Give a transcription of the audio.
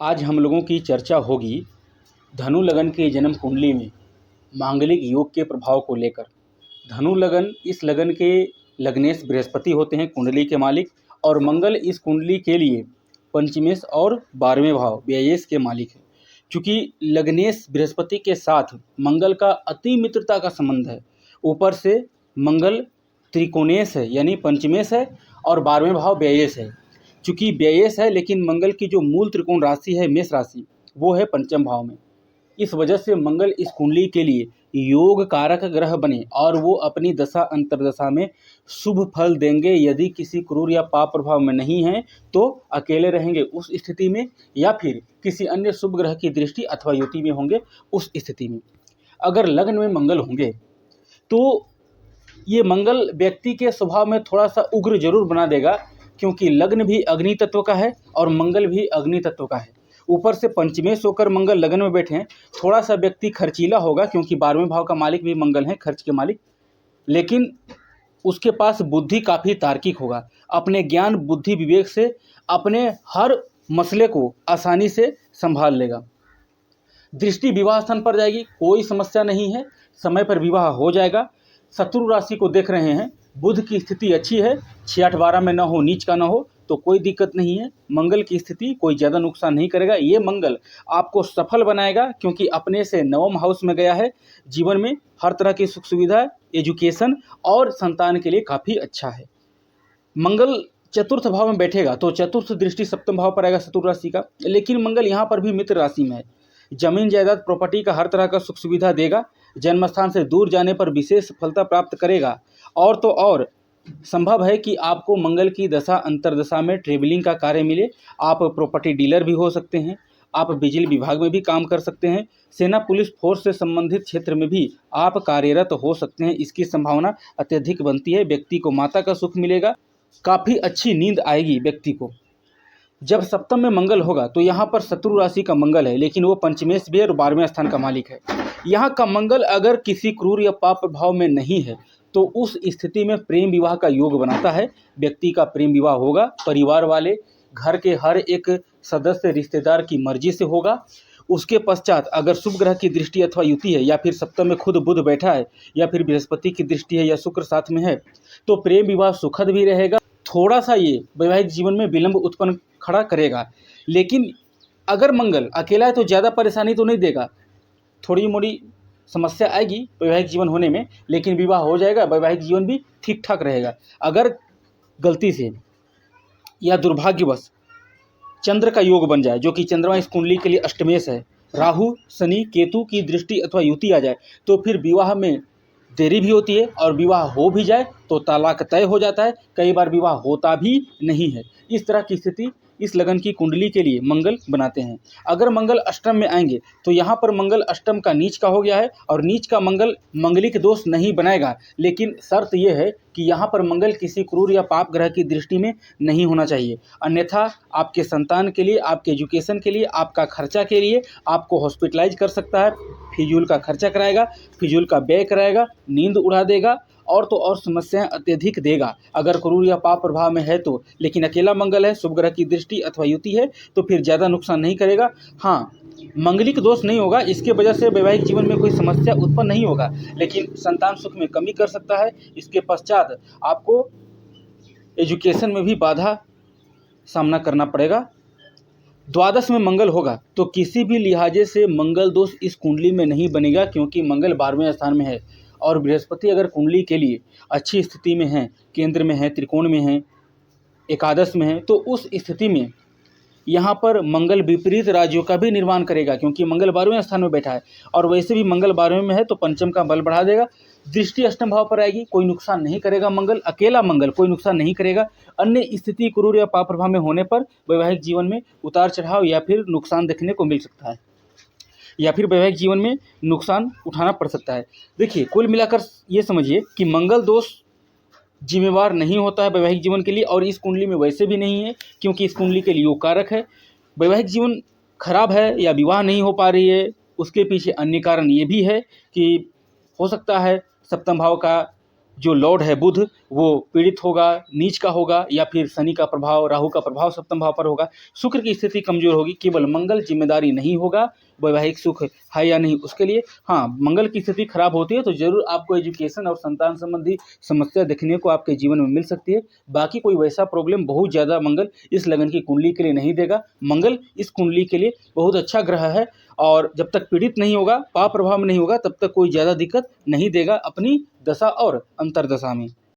आज हम लोगों की चर्चा होगी धनु लगन के जन्म कुंडली में मांगलिक योग के प्रभाव को लेकर। धनु लगन, इस लगन के लग्नेश बृहस्पति होते हैं कुंडली के मालिक, और मंगल इस कुंडली के लिए पंचमेश और 12वें भाव व्ययेश के मालिक है। चूँकि लग्नेश बृहस्पति के साथ मंगल का अति मित्रता का संबंध है, ऊपर से मंगल त्रिकोणेश है यानी पंचमेश है और 12वें भाव व्ययेश है। चूँकि व्ययेश है लेकिन मंगल की जो मूल त्रिकोण राशि है मेष राशि, वो है पंचम भाव में। इस वजह से मंगल इस कुंडली के लिए योग कारक ग्रह बने और वो अपनी दशा अंतर्दशा में शुभ फल देंगे। यदि किसी क्रूर या पाप प्रभाव में नहीं है तो अकेले रहेंगे उस स्थिति में, या फिर किसी अन्य शुभ ग्रह की दृष्टि अथवा युति में होंगे उस स्थिति में। अगर लग्न में मंगल होंगे तो ये मंगल व्यक्ति के स्वभाव में थोड़ा सा उग्र जरूर बना देगा, क्योंकि लग्न भी अग्नि तत्व का है और मंगल भी अग्नि तत्व का है। ऊपर से पंचमेश होकर मंगल लगन में बैठे हैं, थोड़ा सा व्यक्ति खर्चीला होगा क्योंकि 12वें भाव का मालिक भी मंगल है, खर्च के मालिक। लेकिन उसके पास बुद्धि काफ़ी तार्किक होगा, अपने ज्ञान बुद्धि विवेक से अपने हर मसले को आसानी से संभाल लेगा। दृष्टि विवाह स्थान पर जाएगी, कोई समस्या नहीं है, समय पर विवाह हो जाएगा। शत्रु राशि को देख रहे हैं, बुध की स्थिति अच्छी है, 6-8-12 में न हो, नीच का न हो तो कोई दिक्कत नहीं है। मंगल की स्थिति कोई ज़्यादा नुकसान नहीं करेगा। ये मंगल आपको सफल बनाएगा क्योंकि अपने से 9वें हाउस में गया है। जीवन में हर तरह की सुख सुविधा, एजुकेशन और संतान के लिए काफ़ी अच्छा है। मंगल चतुर्थ भाव में बैठेगा तो चतुर्थ दृष्टि सप्तम भाव पर आएगा शत्रु राशि का, लेकिन मंगल यहाँ पर भी मित्र राशि में है। जमीन जायदाद प्रॉपर्टी का हर तरह का सुख सुविधा देगा। जन्म स्थान से दूर जाने पर विशेष सफलता प्राप्त करेगा। और तो और संभव है कि आपको मंगल की दशा अंतर्दशा में ट्रेवलिंग का कार्य मिले। आप प्रॉपर्टी डीलर भी हो सकते हैं, आप बिजली विभाग में भी काम कर सकते हैं, सेना पुलिस फोर्स से संबंधित क्षेत्र में भी आप कार्यरत हो सकते हैं। इसकी संभावना अत्यधिक बनती है। व्यक्ति को माता का सुख मिलेगा, काफ़ी अच्छी नींद आएगी व्यक्ति को। जब सप्तम में मंगल होगा तो यहाँ पर शत्रु राशि का मंगल है, लेकिन वो पंचमेश भी है और 12वें स्थान का मालिक है। यहाँ का मंगल अगर किसी क्रूर या पाप प्रभाव में नहीं है तो उस स्थिति में प्रेम विवाह का योग बनाता है। व्यक्ति का प्रेम विवाह होगा, परिवार वाले, घर के हर एक सदस्य, रिश्तेदार की मर्जी से होगा। उसके पश्चात अगर शुभ ग्रह की दृष्टि अथवा युति है, या फिर सप्तम में खुद बुध बैठा है, या फिर बृहस्पति की दृष्टि है, या शुक्र साथ में है, तो प्रेम विवाह सुखद भी रहेगा। थोड़ा सा ये वैवाहिक जीवन में विलंब उत्पन्न खड़ा करेगा, लेकिन अगर मंगल अकेला है तो ज़्यादा परेशानी तो नहीं देगा। थोड़ी मोड़ी समस्या आएगी वैवाहिक जीवन होने में, लेकिन विवाह हो जाएगा, वैवाहिक जीवन भी ठीक ठाक रहेगा। अगर गलती से या दुर्भाग्यवश चंद्र का योग बन जाए, जो कि चंद्रमा इस कुंडली के लिए अष्टमेश है, राहु शनि केतु की दृष्टि अथवा युति आ जाए तो फिर विवाह में देरी भी होती है, और विवाह हो भी जाए तो तलाक तय हो जाता है। कई बार विवाह होता भी नहीं है। इस तरह की स्थिति इस लगन की कुंडली के लिए मंगल बनाते हैं। अगर मंगल अष्टम में आएंगे तो यहाँ पर मंगल अष्टम का नीच का हो गया है, और नीच का मंगल मंगलिक दोष नहीं बनाएगा, लेकिन शर्त यह है कि यहाँ पर मंगल किसी क्रूर या पाप ग्रह की दृष्टि में नहीं होना चाहिए। अन्यथा आपके संतान के लिए, आपके एजुकेशन के लिए, आपका खर्चा के लिए आपको हॉस्पिटलाइज कर सकता है, फिजूल का खर्चा कराएगा, फिजूल का व्यय कराएगा, नींद उड़ा देगा, और तो और समस्याएं अत्यधिक देगा अगर क्रूर या पाप प्रभाव में है तो। लेकिन अकेला मंगल है, शुभ ग्रह की दृष्टि अथवा युति है तो फिर ज़्यादा नुकसान नहीं करेगा। हाँ, मंगलिक दोष नहीं होगा, इसके वजह से वैवाहिक जीवन में कोई समस्या उत्पन्न नहीं होगा, लेकिन संतान सुख में कमी कर सकता है। इसके पश्चात आपको एजुकेशन में भी बाधा सामना करना पड़ेगा। द्वादश में मंगल होगा तो किसी भी लिहाजे से मंगल दोष इस कुंडली में नहीं बनेगा, क्योंकि मंगल 12वें स्थान में है। और बृहस्पति अगर कुंडली के लिए अच्छी स्थिति में है, केंद्र में है, त्रिकोण में है, एकादश में है, तो उस स्थिति में यहाँ पर मंगल विपरीत राज्यों का भी निर्माण करेगा, क्योंकि मंगल 12वें स्थान में बैठा है। और वैसे भी मंगल 12वें में है तो पंचम का बल बढ़ा देगा। दृष्टि अष्टम भाव पर आएगी, कोई नुकसान नहीं करेगा। मंगल अकेला मंगल कोई नुकसान नहीं करेगा। अन्य स्थिति क्रूर या पाप प्रभाव में होने पर वैवाहिक जीवन में उतार चढ़ाव या फिर नुकसान देखने को मिल सकता है, या फिर वैवाहिक जीवन में नुकसान उठाना पड़ सकता है। देखिए, कुल मिलाकर ये समझिए कि मंगल दोष जिम्मेवार नहीं होता है वैवाहिक जीवन के लिए, और इस कुंडली में वैसे भी नहीं है, क्योंकि इस कुंडली के लिए योग कारक है। वैवाहिक जीवन खराब है या विवाह नहीं हो पा रही है, उसके पीछे अन्य कारण ये भी है कि हो सकता है सप्तम भाव का जो लॉर्ड है बुध, वो पीड़ित होगा, नीच का होगा, या फिर शनि का प्रभाव, राहु का प्रभाव सप्तम भाव पर होगा। शुक्र की स्थिति कमजोर होगी। केवल मंगल जिम्मेदारी नहीं होगा वैवाहिक सुख है या नहीं उसके लिए। हाँ, मंगल की स्थिति खराब होती है तो जरूर आपको एजुकेशन और संतान संबंधी समस्या देखने को आपके जीवन में मिल सकती है। बाकी कोई वैसा प्रॉब्लम बहुत ज़्यादा मंगल इस लगन की कुंडली के लिए नहीं देगा। मंगल इस कुंडली के लिए बहुत अच्छा ग्रह है और जब तक पीड़ित नहीं होगा, पाप प्रभाव में नहीं होगा, तब तक कोई ज़्यादा दिक्कत नहीं देगा अपनी दशा और अंतर्दशा में।